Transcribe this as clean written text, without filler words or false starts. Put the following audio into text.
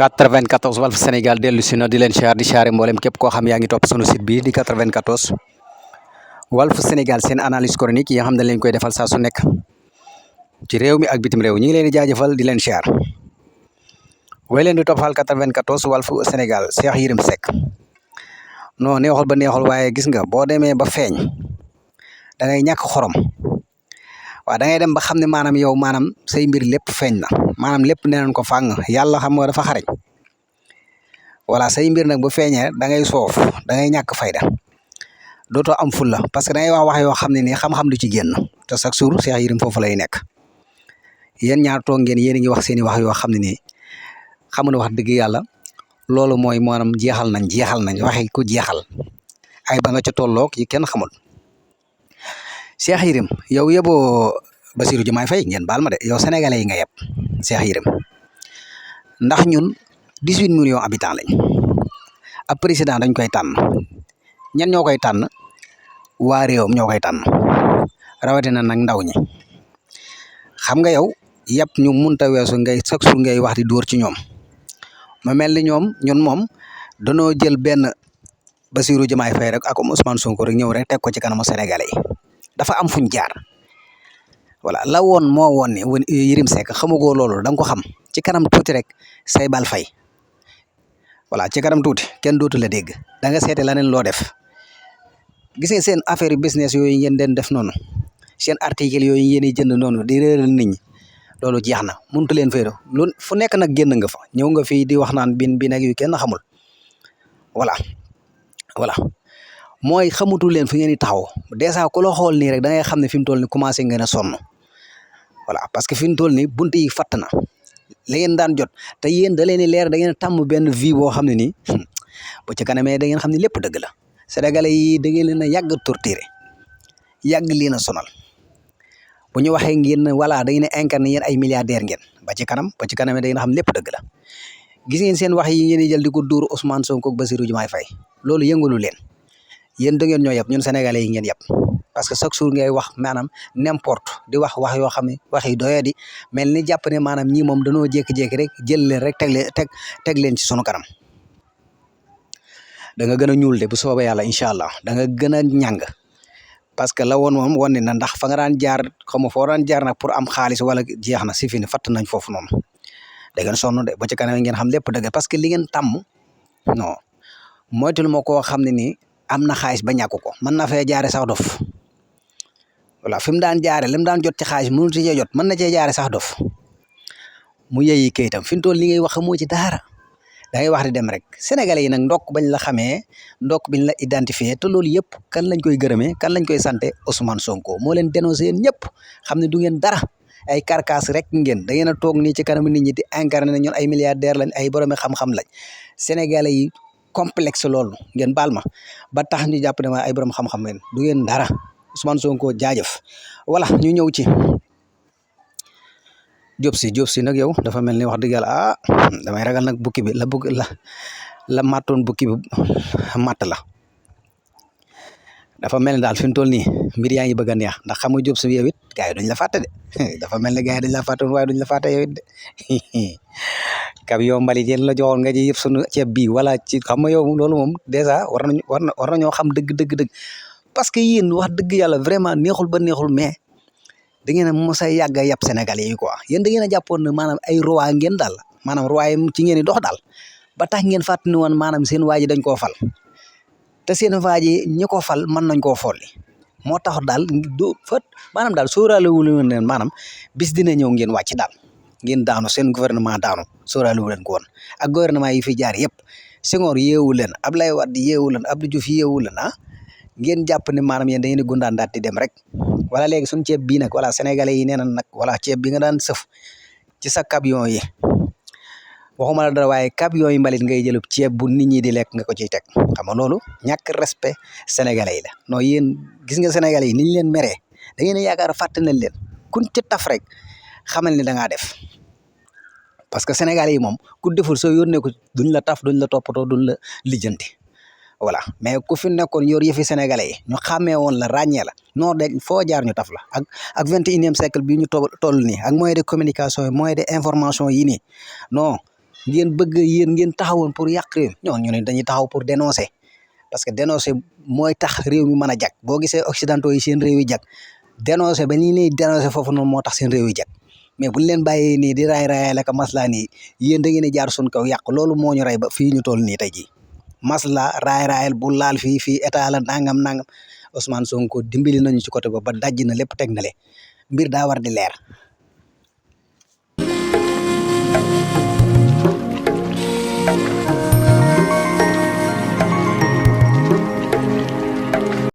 94 Walf Sénégal dellu si na di leen siyaar di siyaare mboolem képp koo xam yaa ngi topp sunu site bi di 94 Walf Sénégal seen analyse chronique yi nga xam ne leen koy defal saa su nekk ci réew mi ak bitim réew ñi ngi leen di jaajëfal di leen siyaar way leen di toppal 94 Walf Sénégal Cheikh Yérim Seck non neexul ba neexul waaye gis nga boo demee ba feeñ da ngay ñàkk xorom waaw da ngay dem ba xam ne maanaam yow maanaam say mbir lépp feeñ na maanaam lépp nee nañ ko fàng yàlla xam nga dafa xarañ voilà say mbir nag bu feeñee da ngay soof da ngay ñàkk fayda dootoo am fulla parce que da ngay wax yoo xam ne nii xam-xam du ci génn te chaque jour Cheikh Yérim foofu lay nekk yéen ñaar toog ngeen yéen a ngi wax seen i wax yoo xam ne nii xam na wax dëgg yàlla loolu mooy maanaam jeexal nañ waxi ku jeexal ay ba nga ca tolloog yi kenn xamul Cheikh Yérim yow yeboo Bassirou Diomaye Faye ngeen baal ma de yow sénégalais yi nga yeb Cheikh Yérim ndax ñun 18 millions habitants lañ ab président dañ koy tànn ñan ñoo koy tànn waa réewam ñoo koy tànn rawatina nag ndaw ñi xam nga yow yëpp ñu munta weesu ngay chaque jour ngay wax di dóor ci ñoom ma mel ni ñun moom danoo jël benn Bassirou Diomaye Faye rek ak Ousmane Sonko rek ñëw rek teg ko ci kanamu sénégalais yi dafa am fuñ jaar voilà la woon moo woon ne Yérim Seck xamugoo loolu da nga ko xam ci kanam tuuti rek say bal fay voilà ci kanam tuuti kenn dootu la dégg da nga seete leneen loo def gis nga seen affaire business yooyu ngeen den def noonu seen article yooyu ngeen di jënd noonu di réeral nit ñi loolu jeex na mënut leen fay lu fu nekk nag génn nga fa ñëw nga fii di wax naan bi nag yu kenn xamul voilà mooy xamutu leen fi ngeen di taxaw dèjà ku la xool nii rek da ngay xam ne fi mu toll nii commencé ngeen a sonn voilà parce que fi mu toll nii bunt yi fatt na la ngeen daan jot te yéen da leen di leer da ngeen tàmm benn vie boo xam ne nii bu ci kanamee da ngeen xam ne lépp dëgg la sénégalais yi da ngeen leen a yàgg torturé yàgg leen a sonal bu ñu waxee ngeen voilà da ngeen a incarné yéen ay milliardaire ngeen ba ci kanamee da ngeen xam lépp dëgg la gis ngeen seen wax yi ngeen di jël di ko dóor Ousmane Sonko ak Bassirou Diomaye Faye loolu yëngalu leen yéen da ngeen ñoo yab ñun sénégalais yi ngeen yab parce que chaque jour ngay wax maanaam n'importe di wax yoo xam ne wax yi doyoo di mel ni jàpp ne maanaam ñii moom danoo jékki-jékki rek jël leen rek teg leen ci sunu kanam da nga gën a ñuul de bu soobee yàlla incha allah da nga gën a ñàng parce que la woon moom wane na ndax fa nga daan jaar xaw ma foo daan jaar nag pour am xaalis wala jeex na si fi ne fatt nañ foofu noonu da ngeen sonn de ba ci kanam ngeen xam lépp dëgg parce que li ngeen tàmm non moytul ma koo xam ne nii am na xaalis ba ñàkk ko mën na fee jaare sax dof voilà fi mu daan jaare li mu daan jot ci xaalis mënut cee jot mën na cee jaare sax dof mu yeyi kayitam fi mu toll li ngay wax moo ci dara da ngay wax di dem rek sénégalais yi nag ndokk bañ la xamee ndokk biñ la identifié te loolu yëpp kan lañ koy gërëmee kan lañ koy santé Ousmane Sonko moo leen dénoncé yéen ñëpp xam ne du ngeen dara ay carcasse rek ngeen da ngeen a toog nii ci kanam nit ñi di incarné ne ñun ay milliardaire lañ ay boromi xam-xam lañ sénégalais yi complexe loolu ngeen baal ma ba tax ñu jàpp ne ma ay borom xam-xam ngeen du ngeen dara Ousmane Sonko jaajëf voilà ñu ñëw ci Diop si nag yow dafa mel ni wax dëgg yàlla damay ragal nag bukki bi la mattoon bukki bi matt la dafa mel ni daal fi mu toll nii mbir yaa ngi bëgg a neex ndax xam nga Diop si yow it gars yi duñ la fàtte de dafa mel ni gars yi dañ la fàtte waaye duñ la fàtte yow it de kab yow mbalit yéen la joxoon nga ji yëpp sunu ceeb bii wala ci xam nga yow loolu moom dèjà war nañoo xam dëgg parce que yéen wax dëgg yàlla vraiment neexul ba neexul mais da ngeen a mos a yàgg a yab Sénégalais yi quoi yéen da ngeen a jàppoon ne maanaam ay roi ngeen daal maanaam roi ci ngeen di dox daal ba tax ngeen fàttali woon maanaam seen waa ji dañ koo fal te seen waa ji ñi ko fal mën nañ koo folli moo tax daal maanaam daal sóoraale wu leen ne maanaam bis dina ñëw ngeen wàcc daal ngeen daanu seen gouvernement daanu sóoraale wu leen ko woon ak gouvernement yi fi jaar yëpp Senghor yeewu leen Ablaye Wade yeewu leen Abdou Diouf yeewu leen ngeen jàpp ne maanaam yéen da ngeen di gundaan daal di dem rek wala léegi suñu ceeb bii nag wala sénégalais yi nee na nag wala ceeb bi nga daan sëf ci sa camion yi waxuma la dara waaye camion yi mbalit ngay jëlub ceeb bu nit ñi di lekk nga ko ciy teg xam nga loolu ñàkk respect sénégalais yi la non yéen gis nga sénégalais yi ni ñu leen meree da ngeen a yaakaar fàtte nañ leen kun ci taf rek xamal ni da ngaa def parce que sénégalais yi moom ku deful soo yónnee ko duñ la taf duñ la toppatoo duñ la lijjanti voilà mais ku fi nekkoon yor yëfi sénégalais yi ñu xàmmee woon la ràññee la non de foo jaar ñu taf la ak 21e siècle bi ñu toll nii ak moyen de communication yi moyen de information yi nii non ngeen bëgg yéen ngeen taxawoon pour yàq réew ñu ne dañuy taxaw pour dénoncer parce que dénoncer mooy tax réew mi mën a jag boo gisee occidentaux yi seen réew yi jag dénoncer ba nii dénoncer foofu noonu moo tax seen réew yi jag mais buñ leen bàyyee nii di raay la ka maslaa nii yéen da ngeen di jaar suñ kaw yàq loolu moo ñu rey ba fii ñu toll nii tey jii masla raayal bu laal fii état la nangam Ousmane Sonko dimbali nañu ci côté ba dajji na lépp teg na le mbir daa war di leer